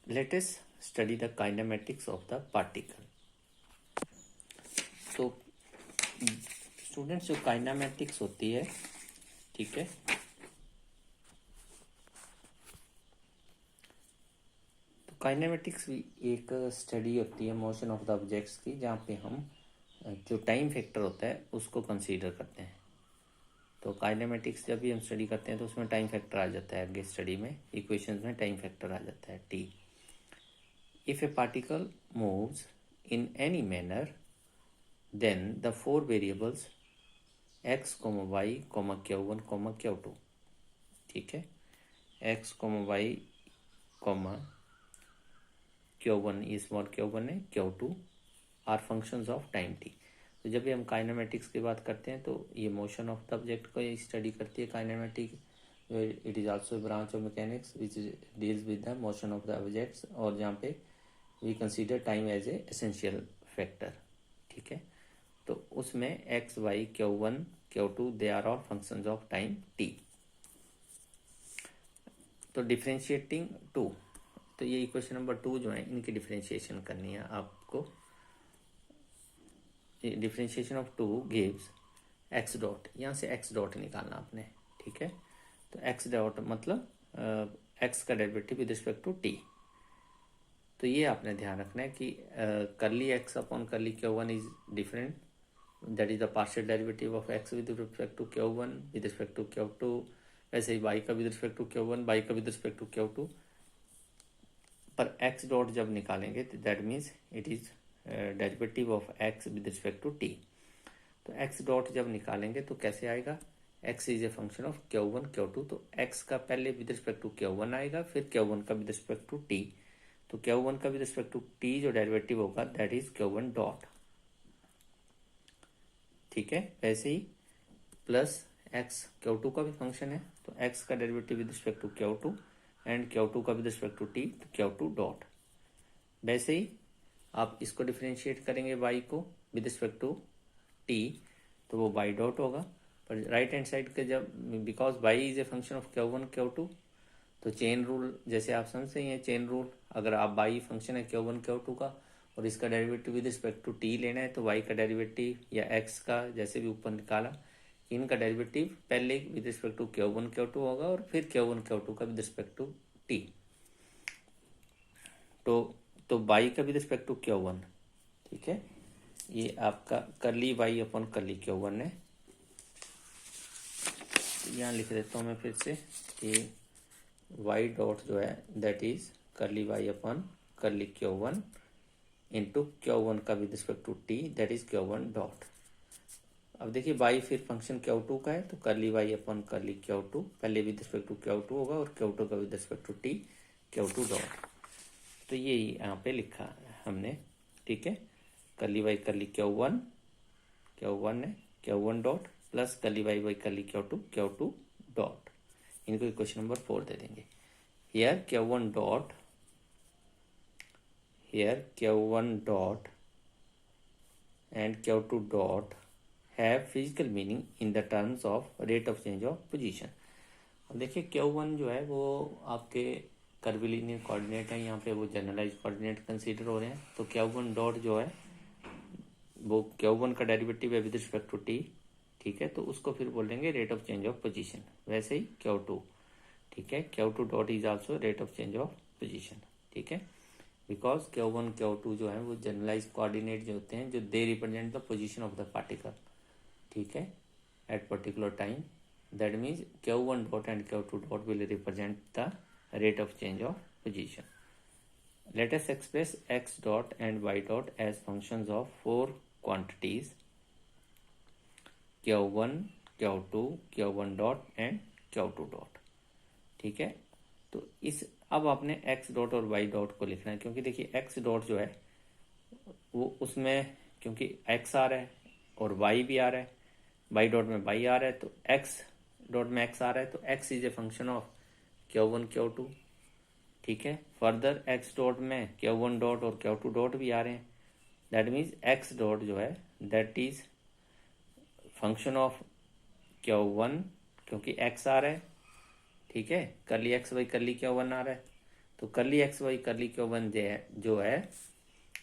Let us study the kinematics of the particle. तो students, जो kinematics होती है, ठीक है, तो काइनेमेटिक्स एक स्टडी होती है मोशन ऑफ द ऑब्जेक्ट्स की, जहाँ पे हम जो टाइम फैक्टर होता है उसको कंसीडर करते हैं। तो काइनेमेटिक्स जब भी हम स्टडी करते हैं तो उसमें टाइम फैक्टर आ जाता है, आगे स्टडी में इक्वेशंस में टाइम फैक्टर आ जाता है T. If A particle moves in any manner, then the four variables x, y, q1, q2, ठीक है, x, y, q1 इस बार q1 है, q2 are functions of time t। तो जब भी हम काइनेमेटिक्स की बात करते हैं तो ये मोशन ऑफ द ऑब्जेक्ट को ये स्टडी करती है kinematic. It is also branch of mechanics which deals with the motion of the objects, और जहाँ पे we consider time as a essential factor, ठीक है। तो उसमें x, y, Q1, Q2 they are all functions of time t। तो differentiating two, तो ये इक्वेशन नंबर 2 जो है इनकी डिफरेंशिएशन करनी है आपको। Differentiation of 2 gives x dot, यहाँ से एक्स डॉट निकालना आपने, ठीक है। तो एक्स डॉट मतलब एक्स का derivative with respect to t. तो ये आपने ध्यान रखना है कि करली x upon curly Q1 is different, that is the partial derivative of x with respect to q1 with respect to q2, वैसे ही y का with respect to q1, y का with respect to q2। पर x dot जब निकालेंगे तो that means it is derivative of x with respect to t। तो x dot जब निकालेंगे तो कैसे आएगा, x is a function of q1 q2, तो x का पहले with respect to q1 आएगा, फिर q1 का with respect to t। तो q1 का with respect to t जो डेरिवेटिव होगा that is q1 डॉट, ठीक है। वैसे ही प्लस एक्स Q2 का भी फंक्शन है, तो x का derivative with respect to Q2 and Q2 का विद रिस्पेक्ट टू t, तो Q2 डॉट। वैसे ही आप इसको डिफरेंशिएट करेंगे y को विद रिस्पेक्ट टू t, तो वो y डॉट होगा। पर राइट हैंड साइड के जब, because y is a function of Q1 Q2, तो चेन रूल जैसे आप समझते हैं, चेन रूल, अगर आप y फंक्शन है Q1 Q2 का और इसका derivative with respect to t लेना है, तो y का डेरिवेटिव या x का जैसे भी ऊपर निकाला, इनका डेरिवेटिव पहले with respect to Q1 Q2 होगा और फिर Q1 Q2 का विद रिस्पेक्ट टू t। तो y का विद रिस्पेक्ट टू Q1, ठीक है, ये आपका करली y अपॉन करली Q1 है। यहाँ लिख देता हूँ मैं फिर से कि y डॉट जो है that is curly y upon curly Q1 into Q1 का with respect to t that is Q1 dot. अब देखिए y फिर फंक्शन Q2 का है, तो करली y अपॉन करली Q2 पहले विद रिस्पेक्ट टू Q2 होगा और Q2 का with respect to t Q2 dot. तो ये यहाँ पे लिखा है हमने, ठीक है। करली y करली Q1 है Q1 डॉट प्लस करली y करली Q2 डॉट। इनको क्वेश्चन नंबर 4 दे देंगे। Here Q1 dot, here Q1 dot and Q2 dot have physical meaning in the terms of rate of change of position. अब देखिए Q1 जो है वो आपके कर्विलिनियर कोऑर्डिनेट है, यहाँ पे वो जनरलाइज कोऑर्डिनेट कंसीडर हो रहे हैं। तो Q1 डॉट जो है वो Q1 का डेरिवेटिव है विद रिस्पेक्ट टू t, ठीक है, तो उसको फिर बोलेंगे rate of change of position. वैसे ही Q2, ठीक है, Q2 dot is also rate of change of position, ठीक है, बिकॉज Q1 Q2 जो है वो जनरलाइज कोऑर्डिनेट जो होते हैं, जो they represent the position of the particle, ठीक है, at particular time। That means Q1 dot and Q2 dot will represent the rate of change of position. Let us express x dot and y dot as functions of four quantities Q1, Q2, Q1 dot and Q2 dot, ठीक है। तो इस अब आपने x dot और y dot को लिखना है, क्योंकि देखिए x डॉट जो है वो उसमें, क्योंकि x आ रहा है और y भी आ रहा है, y डॉट में y आ रहा है, तो x डॉट में x आ रहा है, तो x is a function of Q1 Q2, ठीक है। फर्दर x डॉट में Q1 डॉट और Q2 डॉट भी आ रहे हैं, दैट मीन्स x डॉट जो है that is function of Q1, क्योंकि x आ रहा है, ठीक है, करली x बाई करली Q1 आ रहा है, तो curly x y curly q one जो है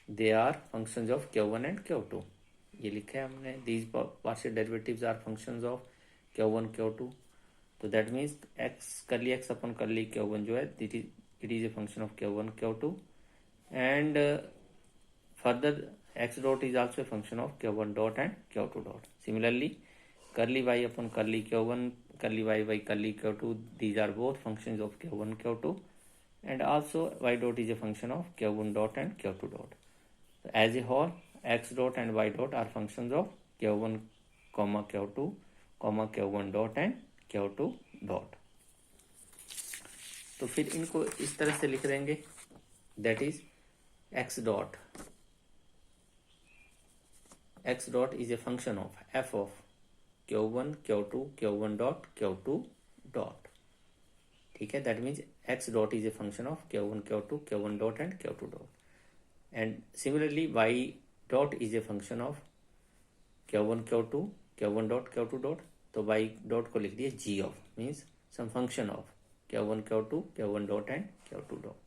they are functions of q one and q two, ये लिखा है हमने, these partial derivatives are functions of q one q two. तो that means x curly x upon curly q one जो है it is a function of q one q two, and further x dot is also a function of q1 dot and q2 dot. Similarly, curly y upon curly q1, curly y by curly q2, these are both functions of q1 q2, and also y dot is a function of q1 dot and q2 dot. So as a whole, x dot and y dot are functions of q1 comma q2 comma q1 dot and q2 dot. तो फिर इनको इस तरह से लिख देंगे, that is x dot is a function of f of q1 q2 q1 dot q2 dot, ठीक है। That means x dot is a function of q1 q2 q1 dot and q2 dot, and similarly y dot is a function of q1 q2 q1 dot q2 dot। तो y dot को लिख दिए g of, means some function of q1 q2 q1 dot and q2 dot।